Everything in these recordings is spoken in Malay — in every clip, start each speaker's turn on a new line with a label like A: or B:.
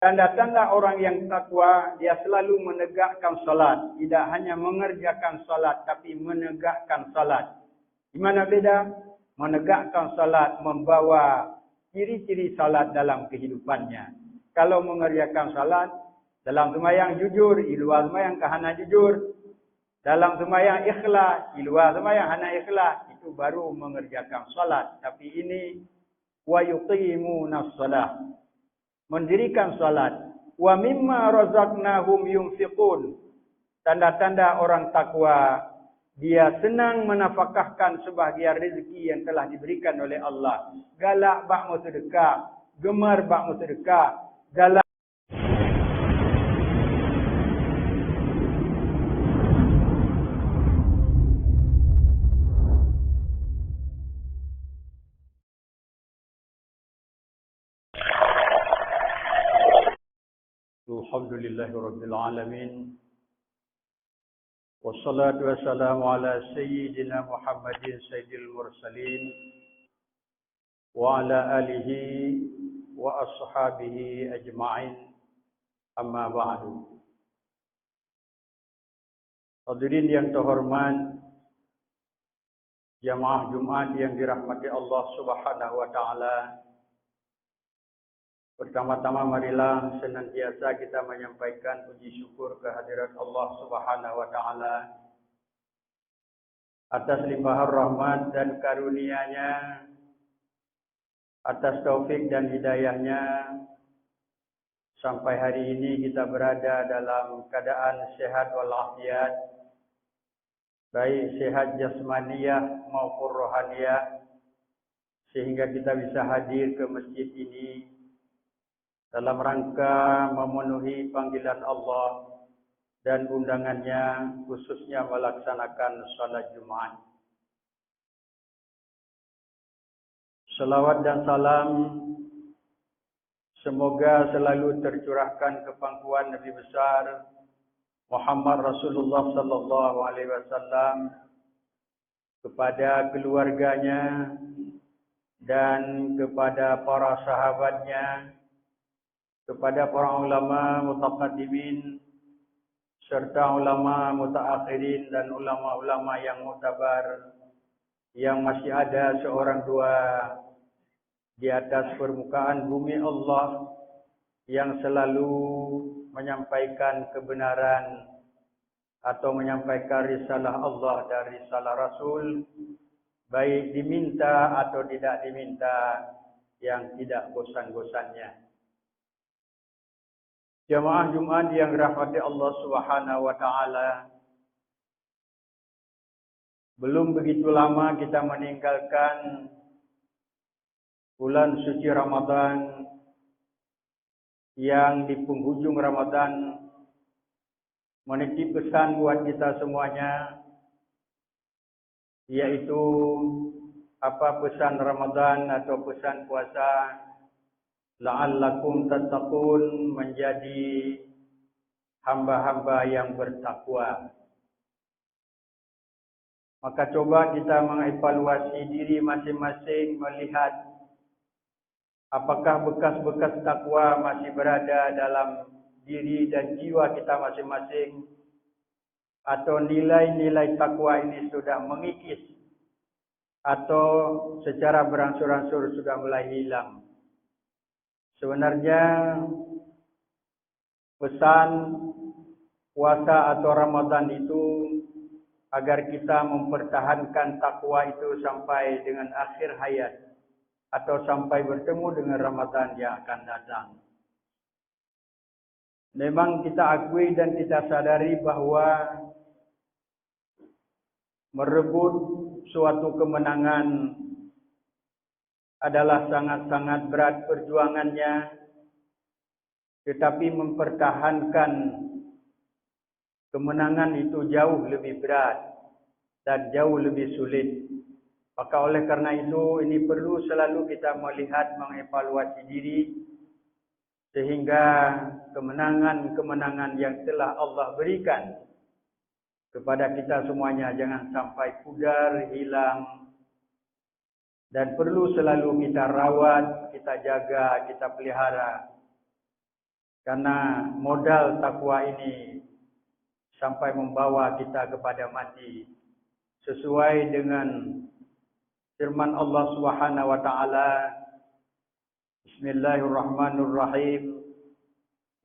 A: Tanda-tanda orang yang takwa, dia selalu menegakkan salat. Tidak hanya mengerjakan salat, tapi menegakkan salat. Di mana beda? Menegakkan salat membawa ciri-ciri salat dalam kehidupannya. Kalau mengerjakan salat, dalam sembahyang jujur, di luar sembahyang hana jujur. Dalam sembahyang ikhlas, di luar sembahyang hana ikhlas. Itu baru mengerjakan salat. Tapi ini, wa yuqimuna shalah. Mendirikan salat. Wa mimma razaqnahum yunfiqun. Tanda-tanda orang takwa, dia senang menafkahkan sebahagian rezeki yang telah diberikan oleh Allah. Galak bak sedekah, gemar bak sedekah, galak Alhamdulillahirabbil alamin. Wassalatu wassalamu ala sayyidina Muhammadin sayyidil mursalin wa ala alihi wa ashabihi ajma'in. Amma ba'du. Hadirin yang terhormat, jamaah Jumat yang dirahmati Allah Subhanahu wa taala. Pertama-tama marilah senantiasa kita menyampaikan puji syukur kehadirat Allah Subhanahu wa taala atas limpahan rahmat dan karunia-Nya, atas taufik dan hidayah-Nya sampai hari ini kita berada dalam keadaan sehat walafiat, baik sehat jasmaniyah maupun rohaniyah, sehingga kita bisa hadir ke masjid ini dalam rangka memenuhi panggilan Allah dan undangannya, khususnya melaksanakan salat Jumat. Salawat dan salam semoga selalu tercurahkan ke pangkuan Nabi besar Muhammad Rasulullah sallallahu alaihi wasallam, kepada keluarganya dan kepada para sahabatnya, kepada para ulama mutaqaddimin serta ulama mutaakhirin dan ulama-ulama yang mutabar yang masih ada seorang dua di atas permukaan bumi Allah, yang selalu menyampaikan kebenaran atau menyampaikan risalah Allah dan risalah Rasul, baik diminta atau tidak diminta, yang tidak bosan-bosannya. Jamaah Jumat yang dirahmati Allah Subhanahu wa taala, belum begitu lama kita meninggalkan bulan suci Ramadan, yang di penghujung Ramadan menitip pesan buat kita semuanya, yaitu apa pesan Ramadan atau pesan puasa? La'allakum tattaqun, menjadi hamba-hamba yang bertakwa. Maka coba kita mengevaluasi diri masing-masing, melihat apakah bekas-bekas takwa masih berada dalam diri dan jiwa kita masing-masing, atau nilai-nilai takwa ini sudah mengikis atau secara berangsur-angsur sudah mulai hilang. Sebenarnya pesan puasa atau Ramadan itu agar kita mempertahankan takwa itu sampai dengan akhir hayat, atau sampai bertemu dengan Ramadan yang akan datang. Memang kita akui dan kita sadari bahwa merebut suatu kemenangan adalah sangat-sangat berat perjuangannya, tetapi mempertahankan kemenangan itu jauh lebih berat dan jauh lebih sulit. Maka oleh karena itu, ini perlu selalu kita melihat, mengevaluasi diri, sehingga kemenangan-kemenangan yang telah Allah berikan kepada kita semuanya jangan sampai pudar, hilang, dan perlu selalu kita rawat, kita jaga, kita pelihara. Karena modal takwa ini sampai membawa kita kepada mati. Sesuai dengan firman Allah Subhanahu wa taala, Bismillahirrahmanirrahim.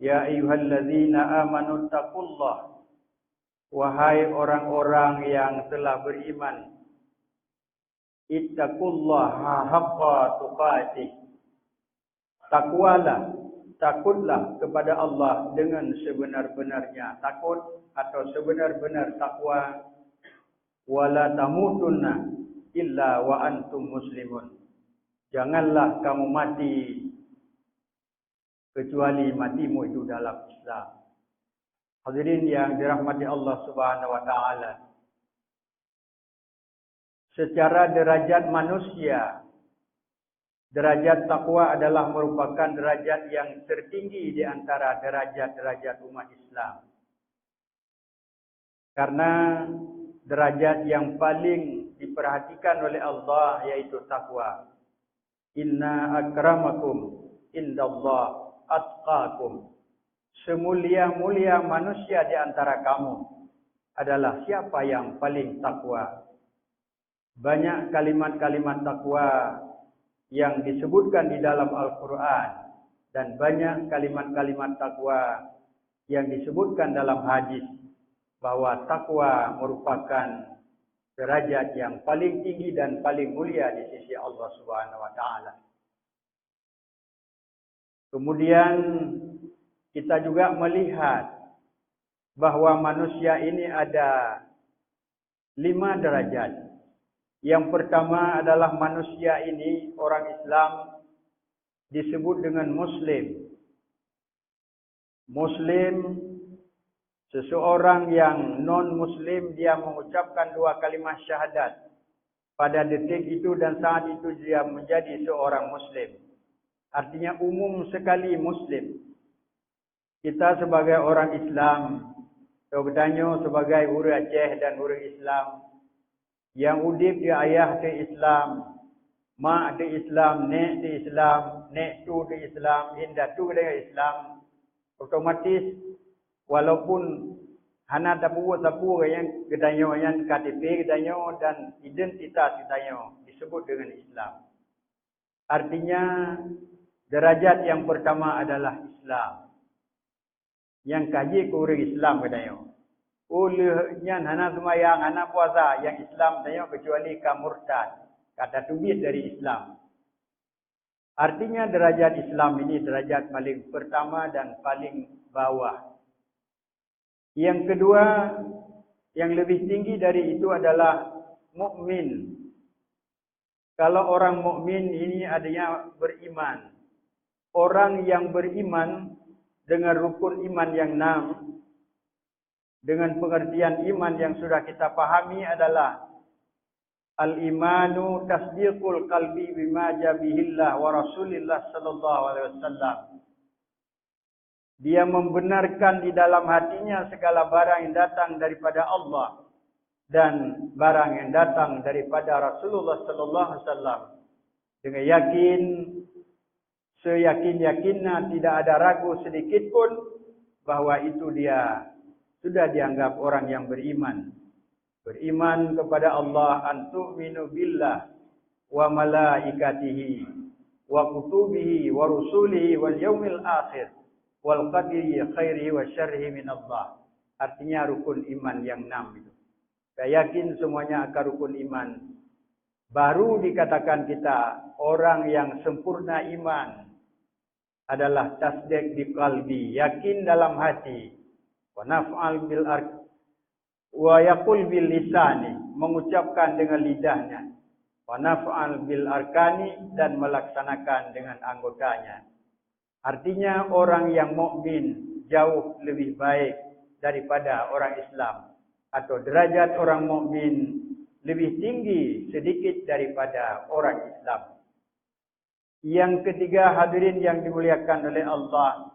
A: Ya ayyuhalladzina amanu taqullah. Wahai orang-orang yang telah beriman, ittaqullaha haqqa tuqatih. Takutlah kepada Allah dengan sebenar-benarnya takut atau sebenar-benar takwa. Wala tamutunna illa wa antum muslimun. Janganlah kamu mati kecuali matimu itu dalam Islam. Hadirin yang dirahmati Allah Subhanahu wa taala. Secara derajat manusia, derajat takwa adalah merupakan derajat yang tertinggi di antara derajat-derajat umat Islam. Karena derajat yang paling diperhatikan oleh Allah yaitu takwa. Inna akramakum indallah atqakum. Semulia-mulia manusia di antara kamu adalah siapa yang paling takwa. Banyak kalimat-kalimat takwa yang disebutkan di dalam Al-Quran dan banyak kalimat-kalimat takwa yang disebutkan dalam hadis bahwa takwa merupakan derajat yang paling tinggi dan paling mulia di sisi Allah Subhanahu wa taala. Kemudian kita juga melihat bahwa manusia ini ada 5 derajat. Yang pertama adalah manusia ini, orang Islam, disebut dengan Muslim. Muslim, seseorang yang non-Muslim, dia mengucapkan 2 kalimat syahadat. Pada detik itu dan saat itu dia menjadi seorang Muslim. Artinya umum sekali Muslim. Kita sebagai orang Islam, sebenarnya sebagai orang Aceh dan orang Islam, yang udip di ayah di Islam, mak di Islam, nek di Islam, nek tu di Islam, indah tu dengan Islam, otomatis walaupun hana tapu yang gedanyo yang KTP gedanyo dan identitas gedanyo disebut dengan Islam. Artinya derajat yang pertama adalah Islam. Yang kaji ke orang Islam gedanyo. Olehnya hana semayang, hana puasa yang Islam gedanyo kecuali kamurtad. Kata tubit dari Islam. Artinya derajat Islam ini derajat paling pertama dan paling bawah. Yang kedua, yang lebih tinggi dari itu adalah mukmin. Kalau orang mukmin ini adanya beriman. Orang yang beriman dengan rukun iman yang 6, dengan pengertian iman yang sudah kita pahami adalah al-imanu tasdiqul qalbi bima jabihillah wa rasulillah sallallahu alaihi wasallam. Dia membenarkan di dalam hatinya segala barang yang datang daripada Allah dan barang yang datang daripada Rasulullah sallallahu alaihi wasallam dengan yakin, seyakin-yakinnya, tidak ada ragu sedikit pun bahwa itu dia sudah dianggap orang yang beriman. Beriman kepada Allah, an tu'minu billah wa malaikatihi wa kutubihi wa rusulihi wal yaumil akhir wal qadri khairihi wa syarrihi min Allah. Artinya rukun iman yang 6 itu. Saya yakin semuanya akan rukun iman. Baru dikatakan kita orang yang sempurna iman adalah tasdik di qalbi, yakin dalam hati. Wa naf'al bil wa yaqul bil lisani, mengucapkan dengan lidahnya. Wa naf'al bil arkani, dan melaksanakan dengan anggotanya. Artinya orang yang mukmin jauh lebih baik daripada orang Islam, atau derajat orang mukmin lebih tinggi sedikit daripada orang Islam. Yang ketiga, hadirin yang dimuliakan oleh Allah,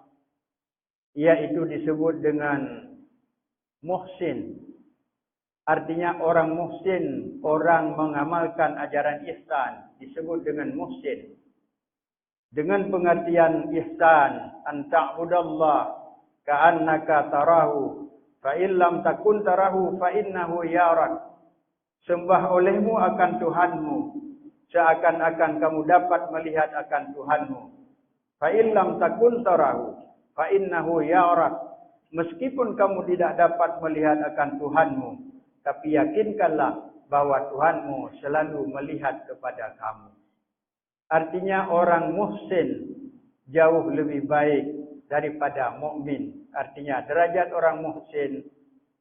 A: yaitu disebut dengan muhsin. Artinya orang muhsin, orang mengamalkan ajaran ihsan, disebut dengan muhsin. Dengan pengertian ihsan, an ta'budallah ka'annaka tarahu, fa illam takun tarahu fa innahu yarak. Sembah olehmu akan Tuhanmu, seakan-akan kamu dapat melihat akan Tuhanmu. Fa illam takun tarahu, fa innahu yarak. Meskipun kamu tidak dapat melihat akan Tuhanmu, tapi yakinkanlah bahwa Tuhanmu selalu melihat kepada kamu. Artinya orang muhsin jauh lebih baik daripada mukmin. Artinya derajat orang muhsin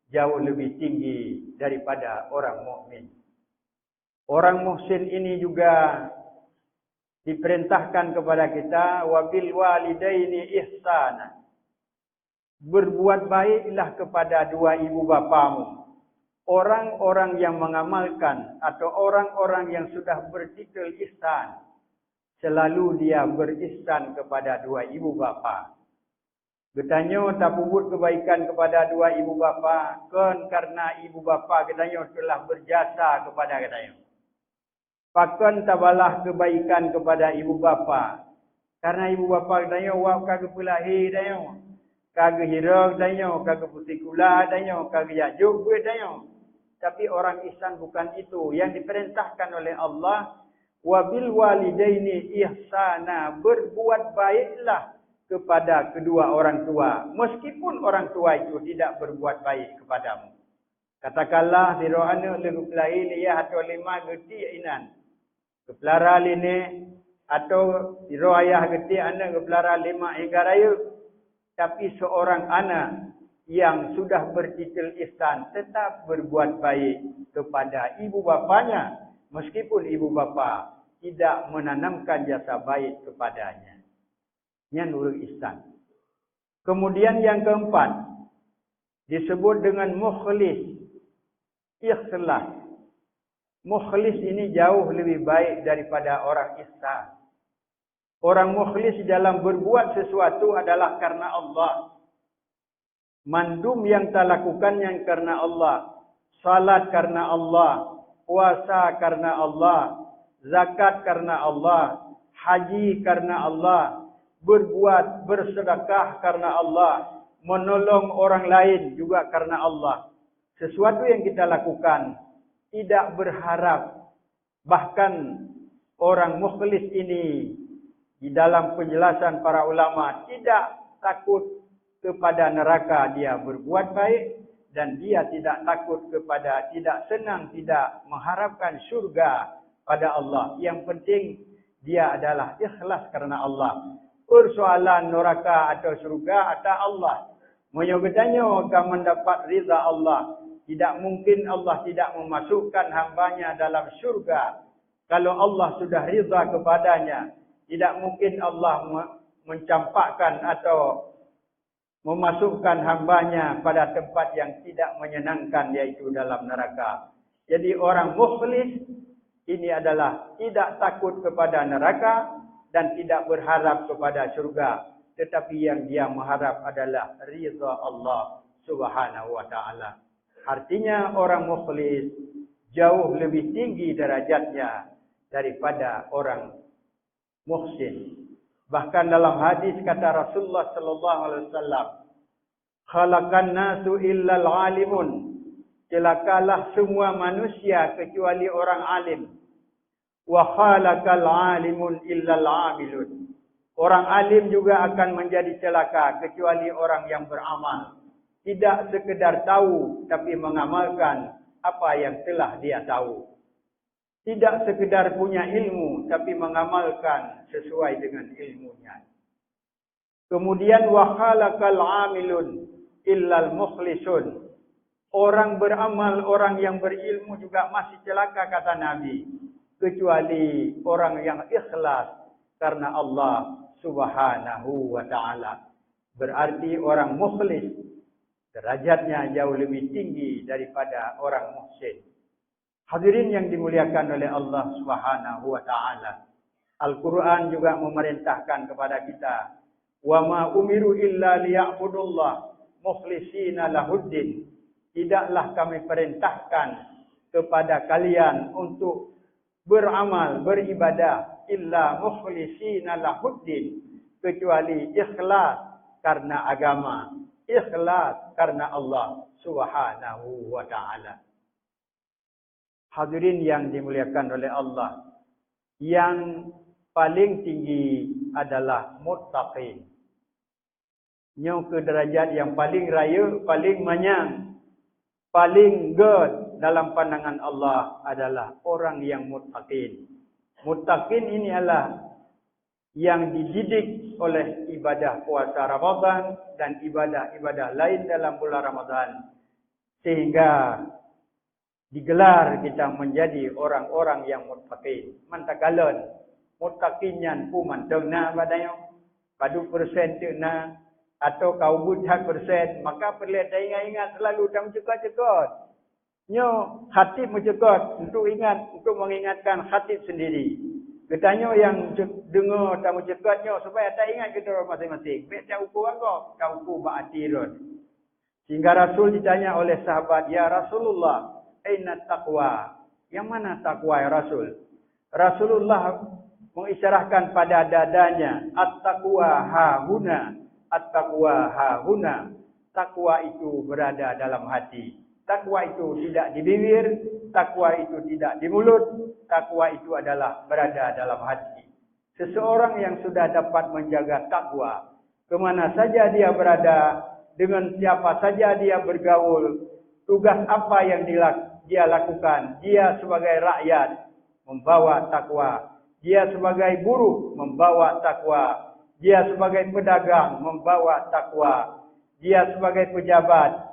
A: jauh lebih tinggi daripada orang mukmin. Orang muhsin ini juga diperintahkan kepada kita wabil walidaini ihsana. Berbuat baiklah kepada dua ibu bapamu. Orang-orang yang mengamalkan atau orang-orang yang sudah bertitel ihsan, selalu dia berihsan kepada dua ibu bapa. Getanyo tak puput kebaikan kepada dua ibu bapa, kan karena ibu bapa getanyo telah berjasa kepada getanyo. Pakan tabalah kebaikan kepada ibu bapa, karena ibu bapa getanyo wak kagak pulahi getanyo, kagak hira getanyo, kagak putikula getanyo, kagak yajuk getanyo. Tapi orang ihsan bukan itu yang diperintahkan oleh Allah. Wabil walidaini ihsana, berbuat baiklah kepada kedua orang tua, meskipun orang tua itu tidak berbuat baik kepadamu. Katakanlah di rohana lagu lain ya atau lima geti inan. Kepelara line atau di roh ayah geti anak kepelara lima hingga raya. Tapi seorang anak yang sudah bertitel ihsan tetap berbuat baik kepada ibu bapanya, meskipun ibu bapa tidak menanamkan jasa baik kepadanya. Ini nurul ihsan. Kemudian yang keempat, disebut dengan mukhlis. Ikhlas. Mukhlis ini jauh lebih baik daripada orang ihsan. Orang mukhlis dalam berbuat sesuatu adalah karena Allah. Mandum yang tak lakukan yang karena Allah. Salat karena Allah. Puasa karena Allah. Zakat karena Allah. Haji karena Allah. Berbuat bersedekah karena Allah. Menolong orang lain juga karena Allah. Sesuatu yang kita lakukan tidak berharap. Bahkan orang mukhlis ini di dalam penjelasan para ulama tidak takut kepada neraka, dia berbuat baik, dan dia tidak takut kepada, tidak senang, tidak mengharapkan syurga pada Allah. Yang penting dia adalah ikhlas karena Allah. Persoalan neraka atau syurga atau Allah. Menyogetanya akan mendapat ridha Allah. Tidak mungkin Allah tidak memasukkan hambanya dalam syurga kalau Allah sudah ridha kepadanya. Tidak mungkin Allah mencampakkan atau memasukkan hambanya pada tempat yang tidak menyenangkan, yaitu dalam neraka. Jadi orang mukhlis ini adalah tidak takut kepada neraka dan tidak berharap kepada syurga, tetapi yang dia mengharap adalah ridha Allah Subhanahu wa taala. Artinya orang mukhlis jauh lebih tinggi derajatnya daripada orang muhsin. Bahkan dalam hadis kata Rasulullah sallallahu alaihi wasallam, "Khalaqan nasu illal alimun." Celakalah semua manusia kecuali orang alim. Wa khalaqal alimun illal amilun. Orang alim juga akan menjadi celaka kecuali orang yang beramal. Tidak sekedar tahu tapi mengamalkan apa yang telah dia tahu. Tidak sekedar punya ilmu, tapi mengamalkan sesuai dengan ilmunya. Kemudian wa khalaqal amilun illal mukhlisun. Orang beramal, orang yang berilmu juga masih celaka kata Nabi. Kecuali orang yang ikhlas karena Allah Subhanahu wa ta'ala. Berarti orang mukhlis derajatnya jauh lebih tinggi daripada orang muhsin. Hadirin yang dimuliakan oleh Allah Subhanahu wa taala. Al-Qur'an juga memerintahkan kepada kita, "Wa ma umiru illa liya'budullah mukhlishina lahuddin." Tidaklah kami perintahkan kepada kalian untuk beramal, beribadah illa mukhlisina lahuddin, kecuali ikhlas karena agama, ikhlas karena Allah Subhanahu wa taala. Hadirin yang dimuliakan oleh Allah, yang paling tinggi adalah muttaqin. Nyo ke derajat yang paling raya, paling manyang, paling good dalam pandangan Allah adalah orang yang muttaqin. Muttaqin ini adalah yang dididik oleh ibadah puasa Ramadan dan ibadah-ibadah lain dalam bulan Ramadan, sehingga digelar kita menjadi orang-orang yang muttaqin. Mantakalon muttaqin yan pu manteng na badayo padu persen tu na atau kau budak persen, maka perlu ingat selalu dalam cekot-cekot. Nyo khatib mencekot untuk mengingatkan khatib sendiri. Katanya yang dengar tamu cekotnya supaya tak ingat kita masing-masing. Baik tak ukur apa? Kau ukur ba'atirun. Sehingga Rasul ditanya oleh sahabat, "Ya Rasulullah, aina taqwa?" Yang mana takwa ya Rasul? Rasulullah mengisyaratkan pada dadanya, "At-taqwa hahuna, at-taqwa hahuna." Takwa itu berada dalam hati. Takwa itu tidak di bibir, takwa itu tidak di mulut, takwa itu adalah berada dalam hati. Seseorang yang sudah dapat menjaga takwa, kemana saja dia berada, dengan siapa saja dia bergaul, tugas apa yang dia lakukan, dia sebagai rakyat membawa takwa, dia sebagai buruh membawa takwa, dia sebagai pedagang membawa takwa, dia sebagai pejabat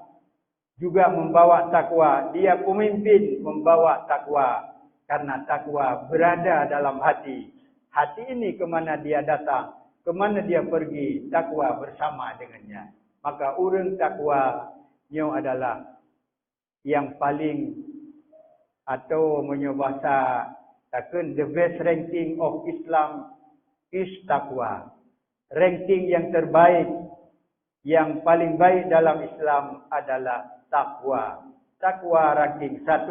A: juga membawa takwa, dia pemimpin membawa takwa, karena takwa berada dalam hati. Hati ini kemana dia datang, kemana dia pergi, takwa bersama dengannya. Maka orang takwa nyo adalah yang paling, atau menyebasa takkan the best ranking of Islam is takwa. Ranking yang terbaik, yang paling baik dalam Islam adalah takwa. Takwa ranking 1,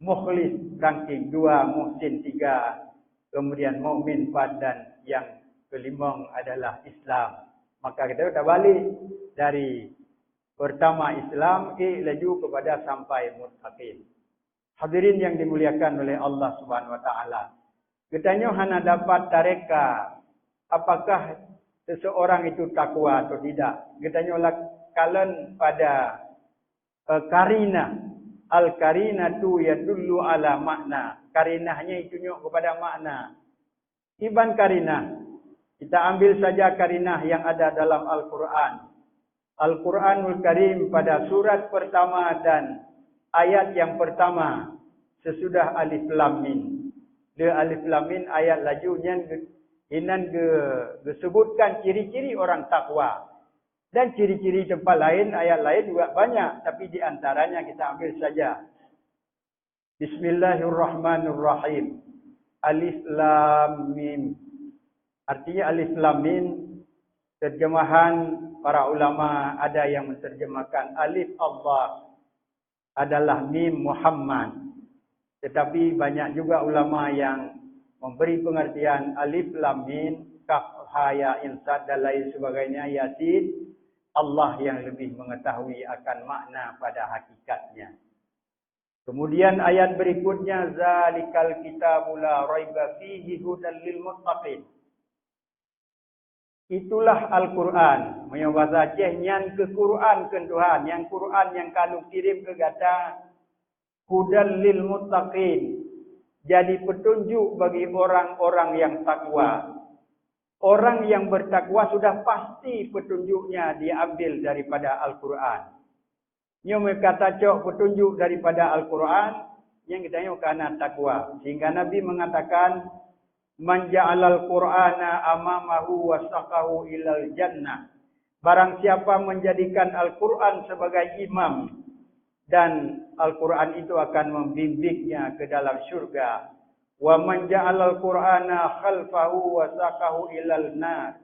A: mukhlis ranking 2, muhsin 3, kemudian mukmin 4, dan yang kelima adalah Islam. Maka kita dah balik dari pertama Islam laju kepada sampai muttaqin. Hadirin yang dimuliakan oleh Allah Subhanahu wa taala. Katanya hana dapat tareka apakah seseorang itu takwa atau tidak. Katanya kalian pada karina. Al-karina tu yadullu ala makna. Karinahnya itu nyok kepada makna. Iban karinah. Kita ambil saja karinah yang ada dalam Al-Quran. Al-Quranul Karim pada surat pertama dan ayat yang pertama. Sesudah Alif Lam Mim. Dia Alif Lam Mim ayat lajunya. Inan disebutkan ciri-ciri orang takwa. Dan ciri-ciri tempat lain, ayat lain juga banyak. Tapi di antaranya kita ambil saja. Bismillahirrahmanirrahim. Alif Lam Mim. Artinya Alif Lam Mim, terjemahan para ulama ada yang menterjemahkan Alif Allah adalah Mim Muhammad. Tetapi banyak juga ulama yang memberi pengertian Alif Lam Mim, Kaf Ha Ya Ain Sad dan lain sebagainya, Yasin. Allah yang lebih mengetahui akan makna pada hakikatnya. Kemudian ayat berikutnya, Zalikal kitabul la raiba fihi hudan lil muttaqin. Itulah Al-Quran. Menyebabkan nyan ke Quran ke Tuhan. Yang Quran yang kamu kirim ke gata. Hudan lil muttaqin. Jadi petunjuk bagi orang-orang yang takwa. Orang yang bertakwa sudah pasti petunjuknya diambil daripada Al-Quran. Yang kata cok petunjuk daripada Al-Quran. Yang kita karena takwa. Sehingga Nabi mengatakan. Man ja'alal Qur'ana amamahu wasaqahu ilal jannah. Barang siapa menjadikan Al-Quran sebagai imam. Dan Al-Quran itu akan membimbingnya ke dalam syurga. Wa man ja'alal Qur'ana khalfahu wasaqahu ilal nar.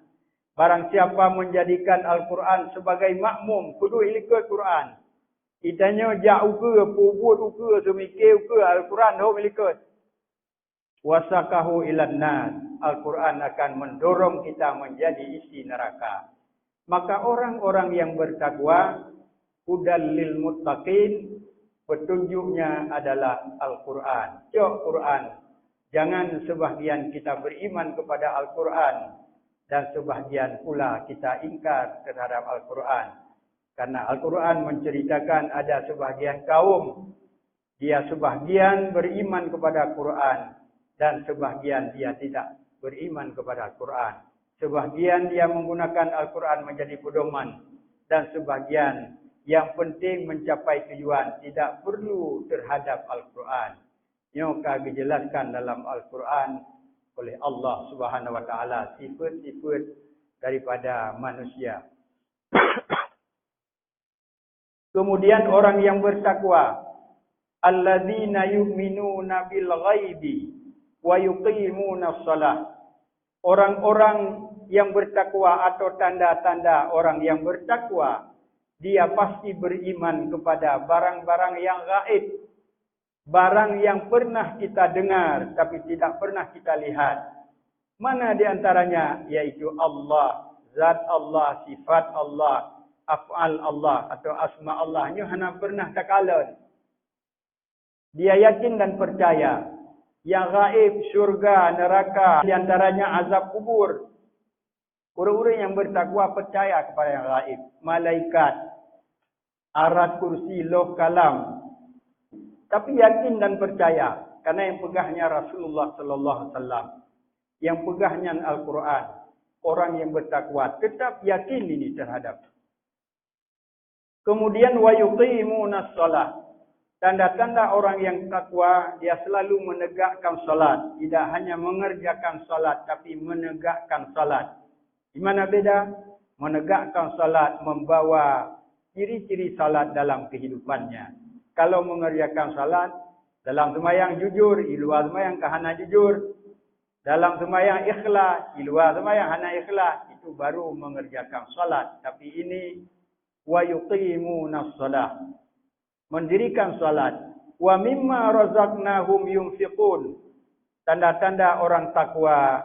A: Barang siapa menjadikan Al-Quran sebagai makmum. Kudu ikut Quran. Itanya jauh ke, pubut ke, semikir ke, Al-Quran dah ikut. wasakahu ilan nas. Al-Quran akan mendorong kita menjadi isi neraka. Maka orang-orang yang bertakwa, hudal lil muttaqin, petunjuknya adalah Al-Quran. Cok Quran. Jangan sebahagian kita beriman kepada Al-Quran dan sebahagian pula kita ingkar terhadap Al-Quran. Karena Al-Quran menceritakan ada sebahagian kaum, dia sebahagian beriman kepada Al-Quran dan sebahagian dia tidak beriman kepada Al-Quran. Sebahagian dia menggunakan Al-Quran menjadi pedoman dan sebahagian yang penting mencapai tujuan tidak perlu terhadap Al-Quran. Yang akan dijelaskan dalam Al-Quran oleh Allah Subhanahu Wa Taala sifat-sifat daripada manusia. Kemudian orang yang bertakwa, alladzina yu'minuna bil ghaibi wa yuqimuna shalah. Orang-orang yang bertakwa atau tanda-tanda orang yang bertakwa, dia pasti beriman kepada barang-barang yang gaib. Barang yang pernah kita dengar tapi tidak pernah kita lihat. Mana di antaranya? Yaitu Allah, zat Allah, sifat Allah, af'al Allah atau asma Allah. Ini hanya pernah takalun. Dia yakin dan percaya. Yang gaib, syurga, neraka, di antaranya azab kubur. Orang-orang yang bertakwa percaya kepada yang gaib. Malaikat, arat, kursi, loh, kalam. Tapi yakin dan percaya. Karena yang pegahnya Rasulullah sallallahu alaihi wasallam. Yang pegahnya Al-Quran. Orang yang bertakwa tetap yakin ini terhadap. Kemudian wa yuqimuna shalah. Tanda-tanda orang yang takwa, dia selalu menegakkan salat. Tidak hanya mengerjakan salat, tapi menegakkan salat. Di mana beda? Menegakkan salat membawa ciri-ciri salat dalam kehidupannya. Kalau mengerjakan salat, dalam sembahyang jujur, di luar sembahyang kahana jujur. Dalam sembahyang ikhlas, di luar sembahyang hana ikhlas. Itu baru mengerjakan salat. Tapi ini, wa yuqimuna shalah. Mendirikan salat. Wa mimma razaqnahum yunfiqun. Tanda-tanda orang takwa,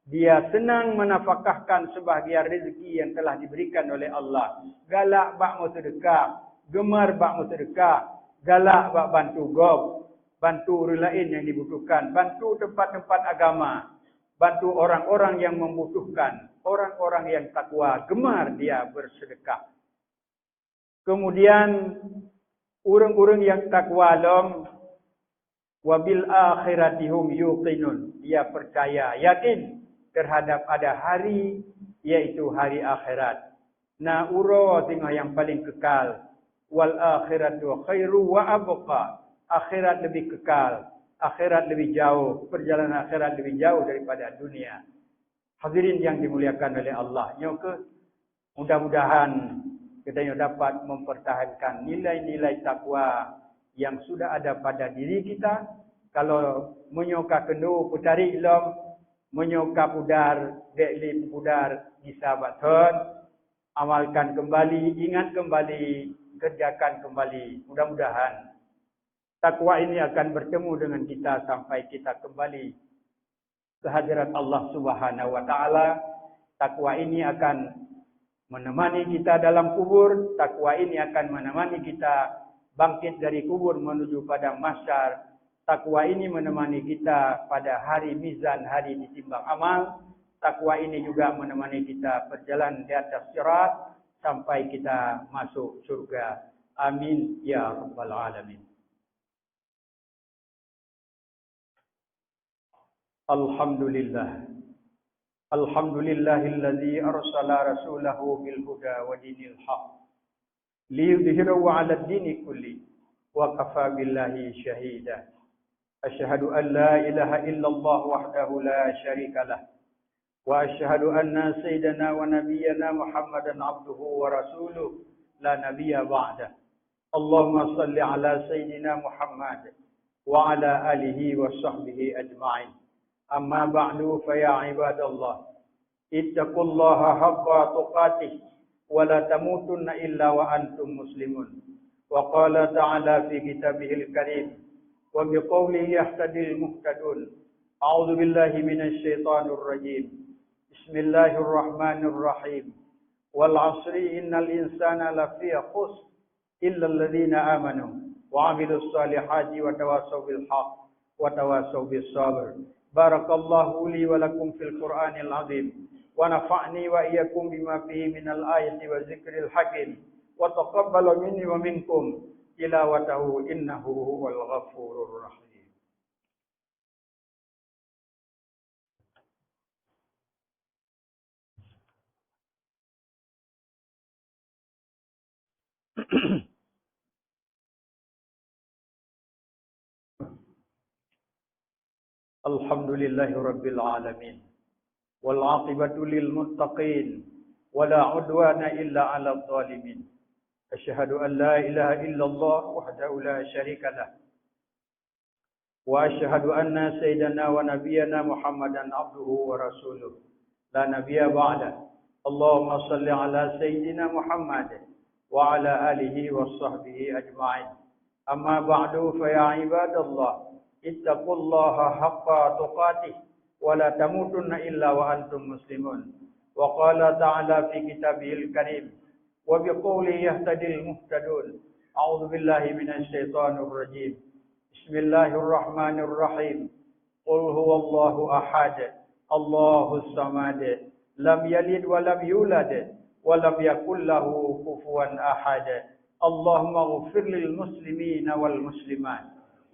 A: dia senang menafkahkan sebahagian rezeki yang telah diberikan oleh Allah. Galak bak mau sedekah, gemar bak mau sedekah, galak bak bantu gob, bantu orang lain yang dibutuhkan, bantu tempat-tempat agama, bantu orang-orang yang membutuhkan. Orang-orang yang takwa, gemar dia bersedekah. Kemudian orang-orang yang takwa lom wabil akhiratihum yuqinun. Dia percaya, yakin terhadap ada hari, yaitu hari akhirat. Na uro tengah yang paling kekal. Wal akhiratu khairu wa abqa. Akhirat lebih kekal, akhirat lebih jauh, perjalanan akhirat lebih jauh daripada dunia. Hadirin yang dimuliakan oleh Allah. Nyoke mudah-mudahan kita dapat mempertahankan nilai-nilai takwa yang sudah ada pada diri kita. Kalau menyoka kendu putari ilom, menyoka pudar, dekli pudar disabatkan, amalkan kembali, ingat kembali, kerjakan kembali. Mudah-mudahan takwa ini akan bertemu dengan kita sampai kita kembali ke hadirat Allah Subhanahu Wa Taala. Takwa ini akan menemani kita dalam kubur. Takwa ini akan menemani kita bangkit dari kubur menuju pada mahsyar. Takwa ini menemani kita pada hari mizan, hari ditimbang amal. Takwa ini juga menemani kita berjalan di atas sirat sampai kita masuk surga. Amin ya rabbal alamin. Alhamdulillah. Alhamdulillahilladzi arsala rasulahu bil huda wa dinil haq liyudhhirahu 'ala ad-dini kulli wa kafa billahi shahida. Asyhadu an la ilaha illallah wahdahu la syarika lah wa asyhadu anna sayyidana wa nabiyyana Muhammadan 'abduhu wa rasuluhu la nabiyya ba'da. Allahumma shalli 'ala sayyidina Muhammad wa 'ala alihi wa sahbihi ajma'in. Amma ba'du fa ya ibadallah, ittaqullaha haqqa tuqatih wa la tamutunna illa wa antum muslimun. Wa qala ta'ala fi kitabihil karim wa biqawlihi yahtadil muhtadun أعوذ بالله من الشيطان الرجيم بسم الله الرحمن الرحيم والعصر إن الإنسان لفي خسر إلا الذين آمنوا وعملوا الصالحات وتواصوا بالحق وتواصوا بالصبر بارك الله لي ولكم في القرآن العظيم ونفعني وإياكم بما فيه من الآية والذكر الحكيم وتقبل مني ومنكم تلاوته إنه هو الغفور الرحيم. الحمد لله رب العالمين والعاقبة للمتقين ولا عدوان إلا على الظالمين أشهد أن لا إله إلا الله وحده لا شريك له وأشهد أن سيدنا ونبينا محمدا عبده ورسوله لا نبي بعده اللهم صل على سيدنا محمد وعلى آله وصحبه أجمعين أما بعد فيا عباد الله اتقوا الله حق تقاته ولا تموتن إلا وأنتم مسلمون وقال تعالى في كتابه الكريم وبقوله يهتدي المهتدون أعوذ بالله من الشيطان الرجيم بسم الله الرحمن الرحيم قل هو الله أحد الله الصمد لم يلد ولم يولد ولم يكن له كفوا أحد اللهم اغفر للمسلمين والمسلمات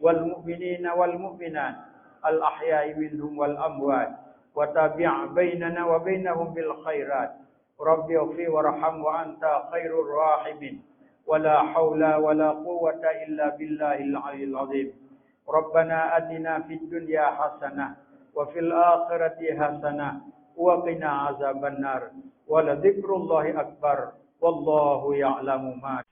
A: والمؤمنين والمؤمنات الأحياء منهم والأموات وتابع بيننا وبينهم بالخيرات رب اغفر وارحم وأنت خير الراحمين ولا حول ولا قوة إلا بالله العلي العظيم ربنا آتنا في الدنيا حسنة وفي الآخرة حسنة وقنا عذاب النار ولذكر الله أكبر والله يعلم ما